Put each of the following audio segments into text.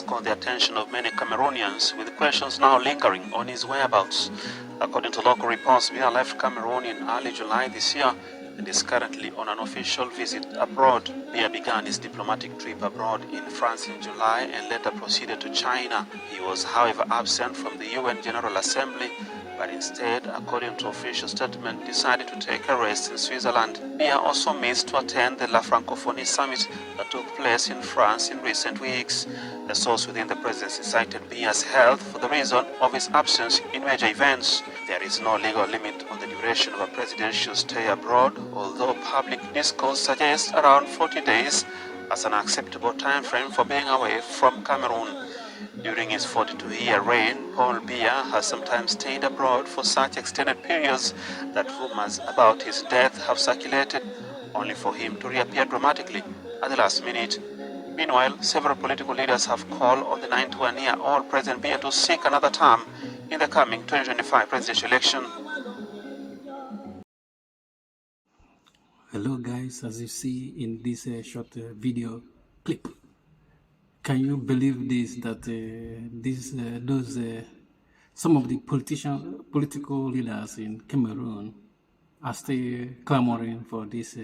caught the attention of many Cameroonians, with questions now lingering on his whereabouts. According to local reports, Biya left Cameroon in early July this year and is currently on an official visit abroad. Biya began his diplomatic trip abroad in France in July and later proceeded to China. He was, however, absent from the UN General Assembly, but instead, according to official statement, decided to take a rest in Switzerland. Biya also missed to attend the La Francophonie summit that took place in France in recent weeks. A source within the presidency cited Biya's health for the reason of his absence in major events. There is no legal limit on the duration of a presidential stay abroad, although public discourse suggests around 40 days as an acceptable time frame for being away from Cameroon. During his 42-year reign, Paul Biya has sometimes stayed abroad for such extended periods that rumors about his death have circulated, only for him to reappear dramatically at the last minute. Meanwhile, several political leaders have called on the 91-year-old President Biya to seek another term in the coming 2025 presidential election. Hello guys, as you see in this short video clip, can you believe this, that some of the political leaders in Cameroon are still clamoring for this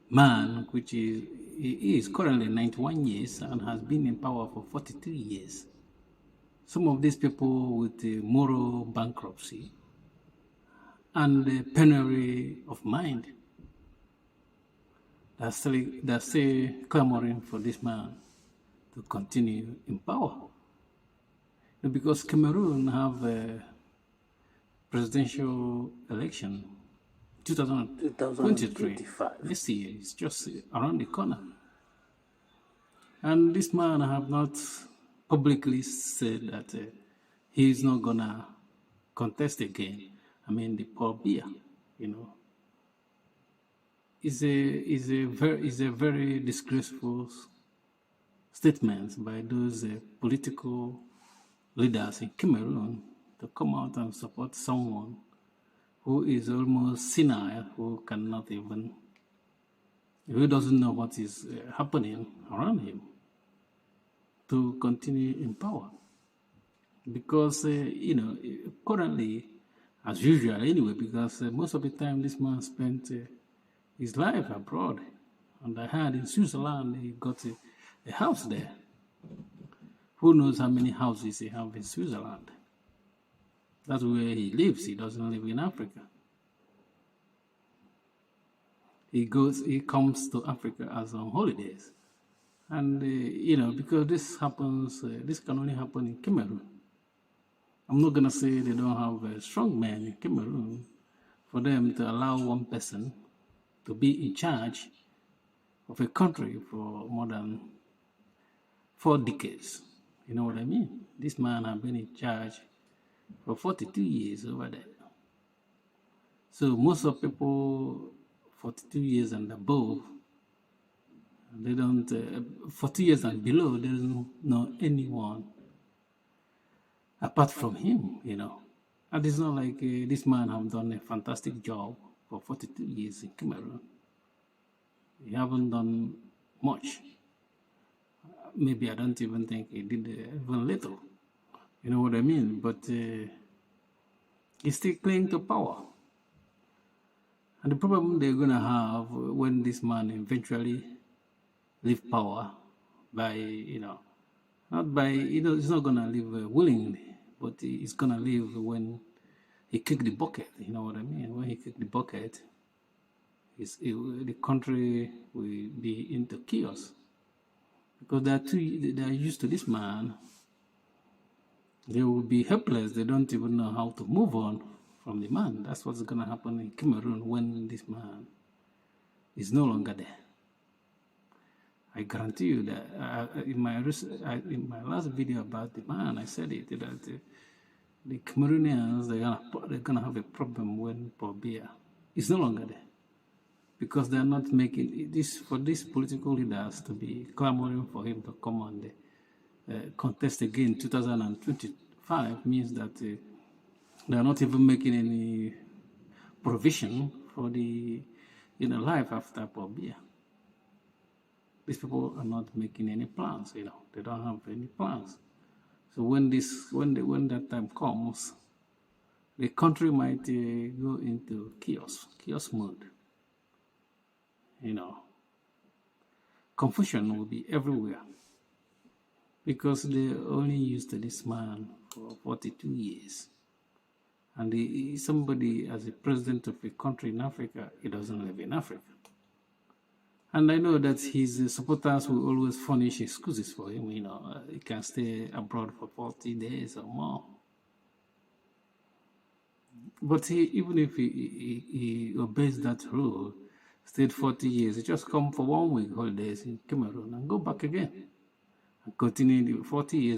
man, which is currently 91 years and has been in power for 43 years. Some of these people with moral bankruptcy and penury of mind, they're still clamoring for this man to continue in power. Because Cameroon have a presidential election 2023. This year is just around the corner. And this man have not publicly said that he is not gonna contest again. I mean, the Paul Biya, you know, is a very disgraceful statement by those political leaders in Cameroon to come out and support someone who is almost senile, who doesn't know what is happening around him, to continue in power. Because, currently, as usual anyway, because most of the time this man spent his life abroad. And I heard in Switzerland he got a house there. Who knows how many houses he have in Switzerland? That's where he lives. He doesn't live in Africa. He comes to Africa as on holidays. And, because this can only happen in Cameroon. I'm not going to say they don't have a strong man in Cameroon for them to allow one person to be in charge of a country for more than 4 decades. You know what I mean? This man has been in charge for 42 years over there. So most of people 42 years and above, they don't, 40 years and below, they don't know anyone apart from him, you know. And it's not like this man have done a fantastic job for 42 years in Cameroon. He haven't done much. Maybe I don't even think he did even little. You know what I mean? But he's still clinging to power. And the problem they're going to have when this man eventually leave power by, not by, he's not going to leave willingly, but he's going to leave when he kick the bucket. You know what I mean? When he kick the bucket, the country will be into chaos. Because they are used to this man. They will be helpless. They don't even know how to move on from the man. That's what's going to happen in Cameroon when this man is no longer there. I guarantee you that in my last video about the man, I said it, that the Cameroonians, they're gonna have a problem when Paul Biya is no longer there. Because they're not making this for these political leaders to be clamoring for him to come on the contest again 2025 means that they're not even making any provision for the life after Paul Biya. These people are not making any plans. They don't have any plans. So when that time comes, the country might go into chaos mode. Confusion will be everywhere because they only used this man for 42 years. And somebody, as a president of a country in Africa, he doesn't live in Africa. And I know that his supporters will always furnish excuses for him. He can stay abroad for 40 days or more. But even if he obeys that rule, stayed 40 years, he just come for 1 week holidays in Cameroon and go back again. And continue 40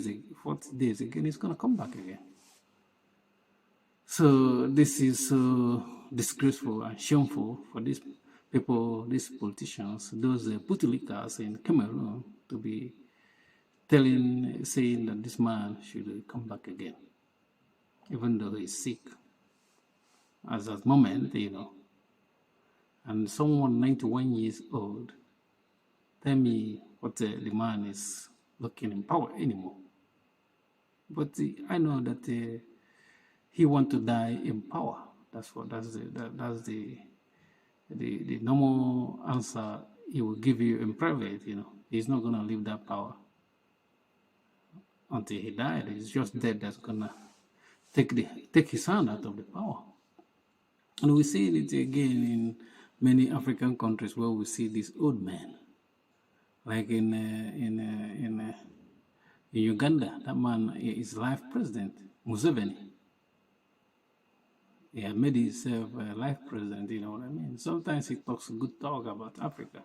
days again, he's going to come back again. So this is so disgraceful and shameful for these people, these politicians, those Bootylickers in Cameroon, to be saying that this man should come back again, even though he's sick at that moment, and someone 91 years old, tell me what the man is looking in power anymore. But I know that he want to die in power. That's the normal answer he will give you in private. He's not gonna leave that power until he died. It's just death that's gonna take his hand out of the power. And we see it again in many African countries where we see these old men, like in Uganda. That man is life president, Museveni. He had made himself a life president, you know what I mean? Sometimes he talks good talk about Africa.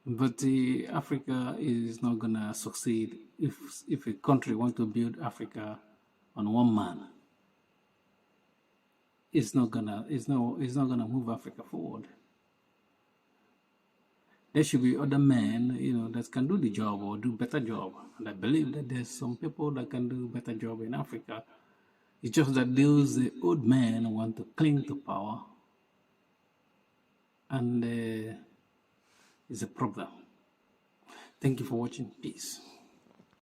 But Africa is not gonna succeed if a country wants to build Africa on one man. It's not gonna move Africa forward. There should be other men, that can do the job or do better job. And I believe that there's some people that can do better job in Africa. It's just that those old men want to cling to power, and it's a problem. Thank you for watching. Peace.